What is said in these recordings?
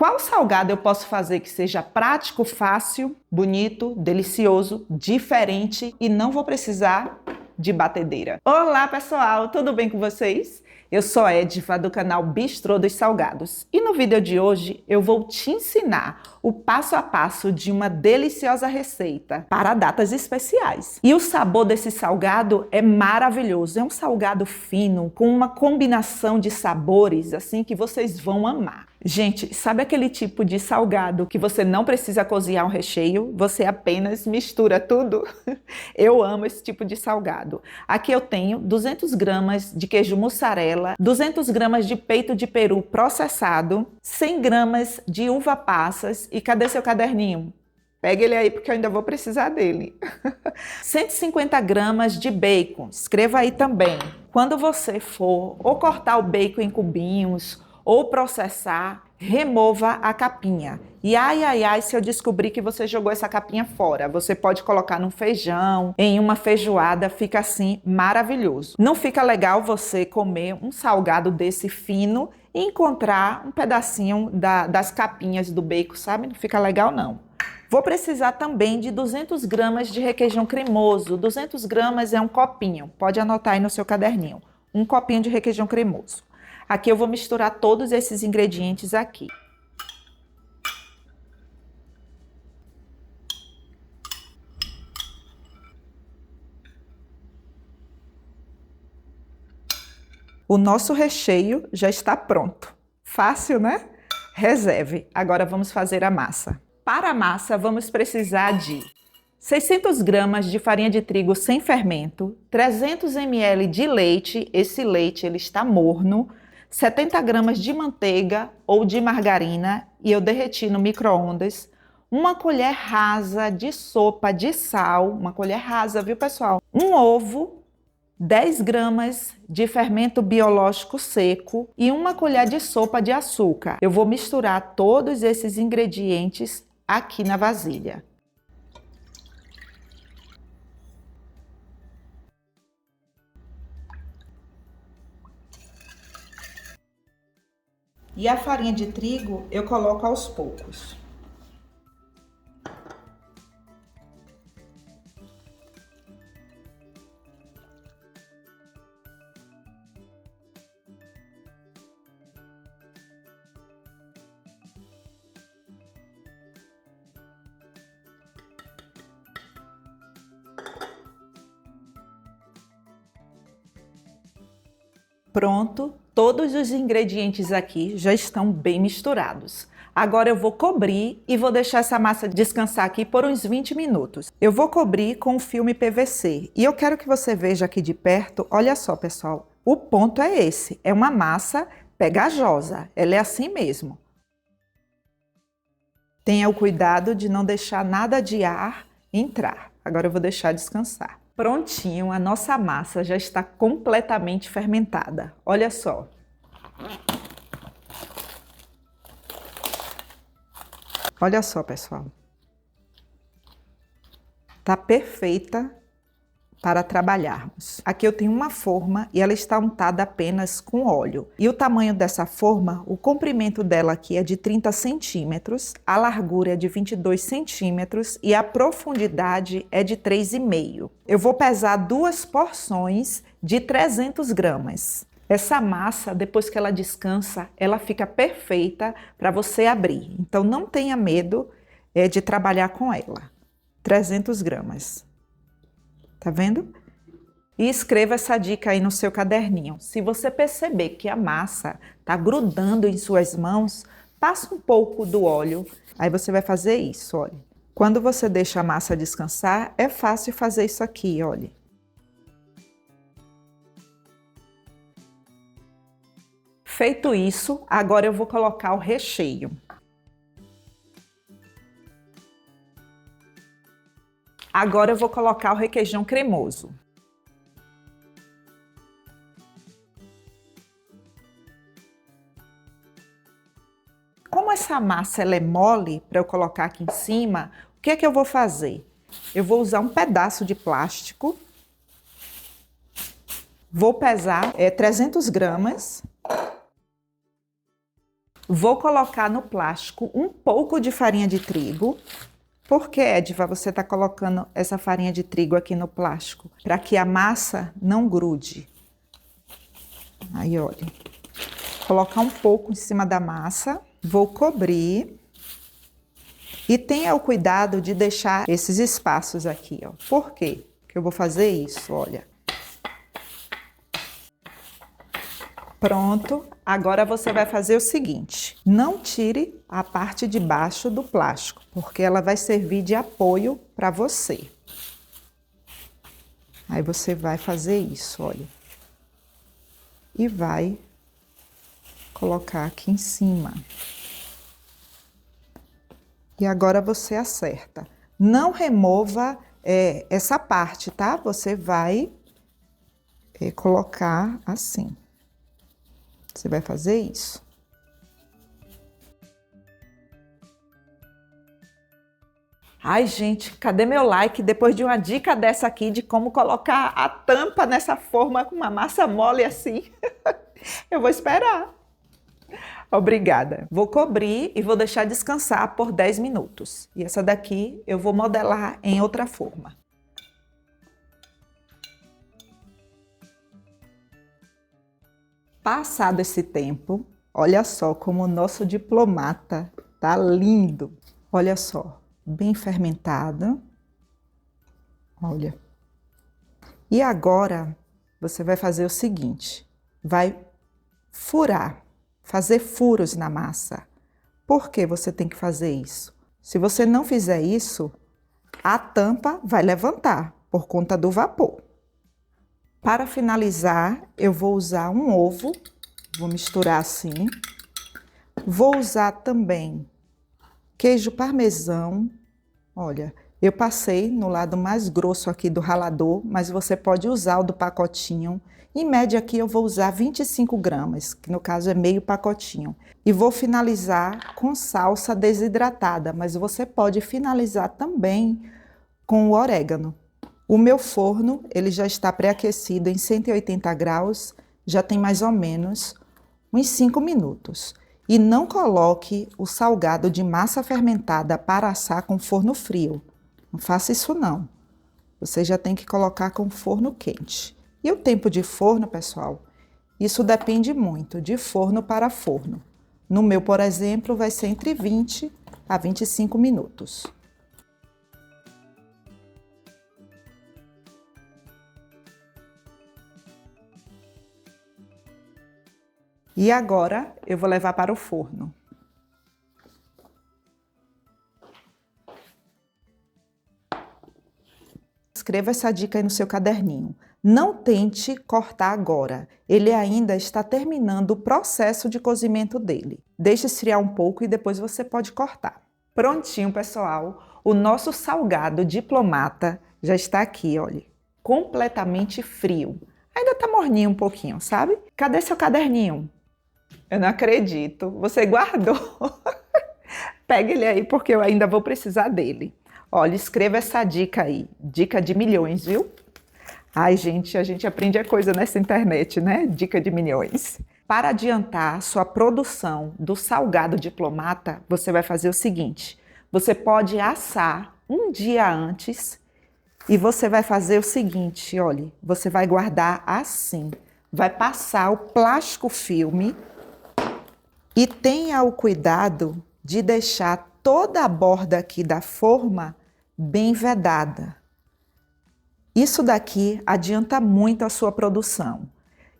Qual salgado eu posso fazer que seja prático, fácil, bonito, delicioso, diferente e não vou precisar de batedeira? Olá pessoal, tudo bem com vocês? Eu sou a Ediva do canal Bistrô dos Salgados e no vídeo de hoje eu vou te ensinar o passo a passo de uma deliciosa receita para datas especiais. E o sabor desse salgado é maravilhoso, é um salgado fino com uma combinação de sabores assim que vocês vão amar. Gente, sabe aquele tipo de salgado que você não precisa cozinhar um recheio? Você apenas mistura tudo? Eu amo esse tipo de salgado. Aqui eu tenho 200 gramas de queijo mussarela, 200 gramas de peito de peru processado, 100 gramas de uva passas e cadê seu caderninho? Pega ele aí porque eu ainda vou precisar dele. 150 gramas de bacon, escreva aí também. Quando você for ou cortar o bacon em cubinhos, ou processar, remova a capinha. E ai, se eu descobrir que você jogou essa capinha fora, você pode colocar num feijão, em uma feijoada, fica assim maravilhoso. Não fica legal você comer um salgado desse fino e encontrar um pedacinho das capinhas do bacon, sabe? Não fica legal não. Vou precisar também de 200 gramas de requeijão cremoso. 200 gramas é um copinho, pode anotar aí no seu caderninho. Um copinho de requeijão cremoso. Aqui eu vou misturar todos esses ingredientes aqui. O nosso recheio já está pronto. Fácil, né? Reserve. Agora vamos fazer a massa. Para a massa, vamos precisar de 600 gramas de farinha de trigo sem fermento, 300 ml de leite, esse leite ele está morno, 70 gramas de manteiga ou de margarina e eu derreti no micro-ondas, uma colher rasa de sopa de sal, uma colher rasa, viu pessoal? Um ovo, 10 gramas de fermento biológico seco e uma colher de sopa de açúcar. Eu vou misturar todos esses ingredientes aqui na vasilha. E a farinha de trigo eu coloco aos poucos. Pronto, todos os ingredientes aqui já estão bem misturados. Agora eu vou cobrir e vou deixar essa massa descansar aqui por uns 20 minutos. Eu vou cobrir com filme PVC e eu quero que você veja aqui de perto, olha só pessoal, o ponto é esse, é uma massa pegajosa, ela é assim mesmo. Tenha o cuidado de não deixar nada de ar entrar. Agora eu vou deixar descansar. Prontinho, a nossa massa já está completamente fermentada. Olha só. Olha só, pessoal. Tá perfeita para trabalharmos. Aqui eu tenho uma forma e ela está untada apenas com óleo. E o tamanho dessa forma, o comprimento dela aqui é de 30 centímetros, a largura é de 22 centímetros e a profundidade é de 3,5. Eu vou pesar 2 porções de 300 gramas. Essa massa, depois que ela descansa, ela fica perfeita para você abrir. Então não tenha medo de trabalhar com ela. 300 gramas. Tá vendo? E escreva essa dica aí no seu caderninho. Se você perceber que a massa tá grudando em suas mãos, passa um pouco do óleo. Aí você vai fazer isso, olha. Quando você deixa a massa descansar, é fácil fazer isso aqui, olha. Feito isso, agora eu vou colocar o recheio. Agora eu vou colocar o requeijão cremoso. Como essa massa ela é mole para eu colocar aqui em cima, o que é que eu vou fazer? Eu vou usar um pedaço de plástico. Vou pesar 300 gramas. Vou colocar no plástico um pouco de farinha de trigo. Por que, Ediva, você está colocando essa farinha de trigo aqui no plástico? Para que a massa não grude. Aí, olha. Colocar um pouco em cima da massa. Vou cobrir. E tenha o cuidado de deixar esses espaços aqui, ó. Por quê que eu vou fazer isso? Olha. Pronto. Agora você vai fazer o seguinte. Não tire a parte de baixo do plástico, porque ela vai servir de apoio para você. Aí você vai fazer isso, olha. E vai colocar aqui em cima. E agora você acerta. Não remova essa parte, tá? Você vai colocar assim. Você vai fazer isso. Ai, gente, cadê meu like depois de uma dica dessa aqui de como colocar a tampa nessa forma com uma massa mole assim? Eu vou esperar. Obrigada. Vou cobrir e vou deixar descansar por 10 minutos. E essa daqui eu vou modelar em outra forma. Passado esse tempo, olha só como o nosso diplomata tá lindo. Olha só, bem fermentado. Olha. E agora você vai fazer o seguinte, vai furar. Fazer furos na massa. Por que você tem que fazer isso? Se você não fizer isso, a tampa vai levantar por conta do vapor. Para finalizar, eu vou usar um ovo, vou misturar assim. Vou usar também queijo parmesão. Olha, eu passei no lado mais grosso aqui do ralador, mas você pode usar o do pacotinho. Em média aqui eu vou usar 25 gramas, que no caso é meio pacotinho. E vou finalizar com salsa desidratada, mas você pode finalizar também com o orégano. O meu forno, ele já está pré-aquecido em 180 graus, já tem mais ou menos uns 5 minutos. E não coloque o salgado de massa fermentada para assar com forno frio. Não faça isso não. Você já tem que colocar com forno quente. E o tempo de forno, pessoal, isso depende muito de forno para forno. No meu, por exemplo, vai ser entre 20 a 25 minutos. E agora eu vou levar para o forno. Escreva essa dica aí no seu caderninho. Não tente cortar agora, ele ainda está terminando o processo de cozimento dele. Deixe esfriar um pouco e depois você pode cortar. Prontinho, pessoal, o nosso salgado diplomata já está aqui, olha, completamente frio. Ainda tá morninho um pouquinho, sabe? Cadê seu caderninho? Eu não acredito, você guardou. Pega ele aí porque eu ainda vou precisar dele. Olha, escreva essa dica aí, dica de milhões, viu? Ai, gente, a gente aprende a coisa nessa internet, né? Dica de milhões. Para adiantar sua produção do salgado diplomata, você vai fazer o seguinte. Você pode assar um dia antes e você vai fazer o seguinte, olha, você vai guardar assim. Vai passar o plástico filme e tenha o cuidado de deixar toda a borda aqui da forma bem vedada. Isso daqui adianta muito a sua produção.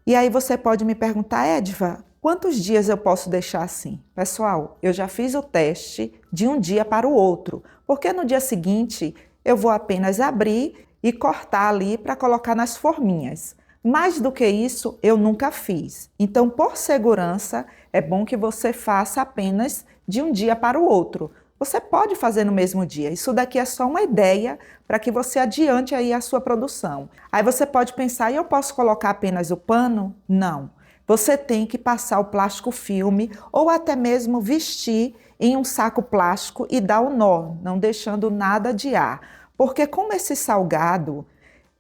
E aí você pode me perguntar, Ediva, quantos dias eu posso deixar assim? Pessoal, eu já fiz o teste de um dia para o outro, porque no dia seguinte eu vou apenas abrir e cortar ali para colocar nas forminhas. Mais do que isso, eu nunca fiz. Então, por segurança, é bom que você faça apenas de um dia para o outro. Você pode fazer no mesmo dia. Isso daqui é só uma ideia para que você adiante aí a sua produção. Aí você pode pensar, e eu posso colocar apenas o pano? Não. Você tem que passar o plástico filme ou até mesmo vestir em um saco plástico e dar o nó, não deixando nada de ar. Porque como esse salgado,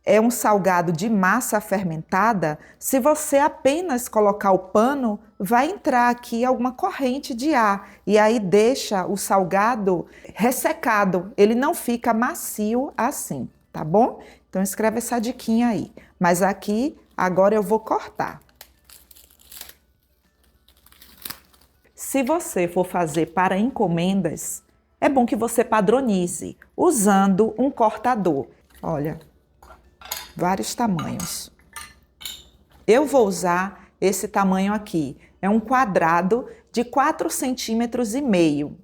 é um salgado de massa fermentada, se você apenas colocar o pano, vai entrar aqui alguma corrente de ar e aí deixa o salgado ressecado, ele não fica macio assim, tá bom? Então escreve essa diquinha aí. Mas aqui, agora eu vou cortar. Se você for fazer para encomendas, é bom que você padronize usando um cortador. Olha, vários tamanhos. Eu vou usar esse tamanho aqui. É um quadrado de 4,5 centímetros.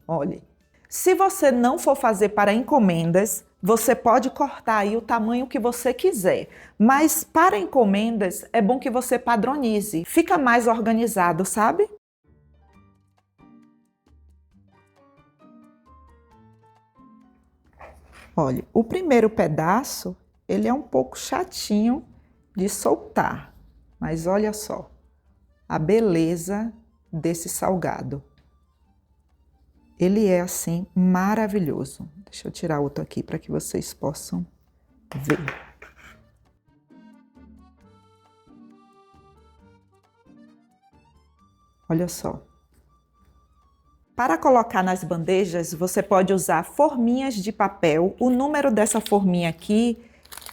Olha. Se você não for fazer para encomendas, você pode cortar aí o tamanho que você quiser. Mas para encomendas, é bom que você padronize. Fica mais organizado, sabe? Olha, o primeiro pedaço, ele é um pouco chatinho de soltar, mas olha só a beleza desse salgado. Ele é assim maravilhoso. Deixa eu tirar outro aqui para que vocês possam ver. Olha só. Para colocar nas bandejas, você pode usar forminhas de papel. O número dessa forminha aqui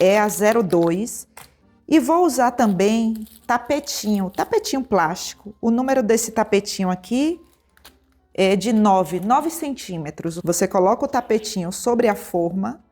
é a 02. E vou usar também tapetinho plástico. O número desse tapetinho aqui é de 9 centímetros. Você coloca o tapetinho sobre a forma.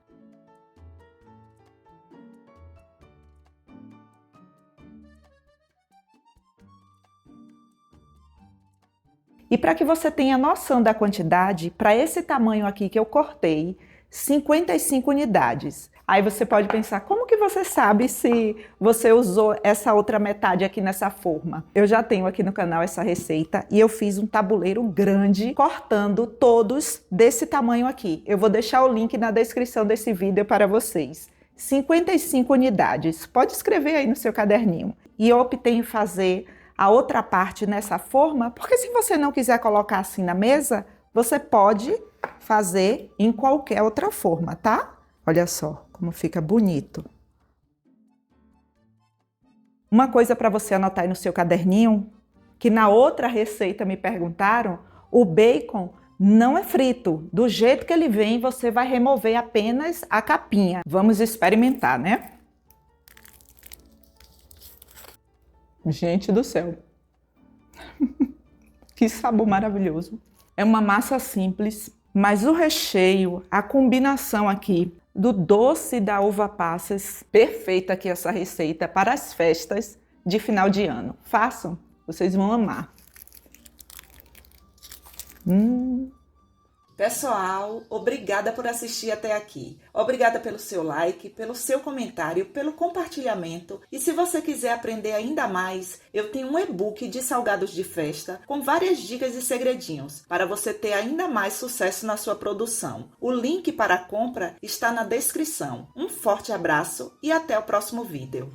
E para que você tenha noção da quantidade, para esse tamanho aqui que eu cortei, 55 unidades. Aí você pode pensar, como que você sabe se você usou essa outra metade aqui nessa forma? Eu já tenho aqui no canal essa receita e eu fiz um tabuleiro grande cortando todos desse tamanho aqui. Eu vou deixar o link na descrição desse vídeo para vocês. 55 unidades. Pode escrever aí no seu caderninho. E eu optei em fazer a outra parte nessa forma, porque se você não quiser colocar assim na mesa, você pode fazer em qualquer outra forma, tá? Olha só como fica bonito. Uma coisa para você anotar aí no seu caderninho, que na outra receita me perguntaram, o bacon não é frito. Do jeito que ele vem, você vai remover apenas a capinha. Vamos experimentar, né? Gente do céu, que sabor maravilhoso. É uma massa simples, mas o recheio, a combinação aqui do doce da uva passas, perfeita aqui essa receita para as festas de final de ano. Façam, vocês vão amar. Pessoal, obrigada por assistir até aqui. Obrigada pelo seu like, pelo seu comentário, pelo compartilhamento. E se você quiser aprender ainda mais, eu tenho um e-book de salgados de festa com várias dicas e segredinhos para você ter ainda mais sucesso na sua produção. O link para a compra está na descrição. Um forte abraço e até o próximo vídeo.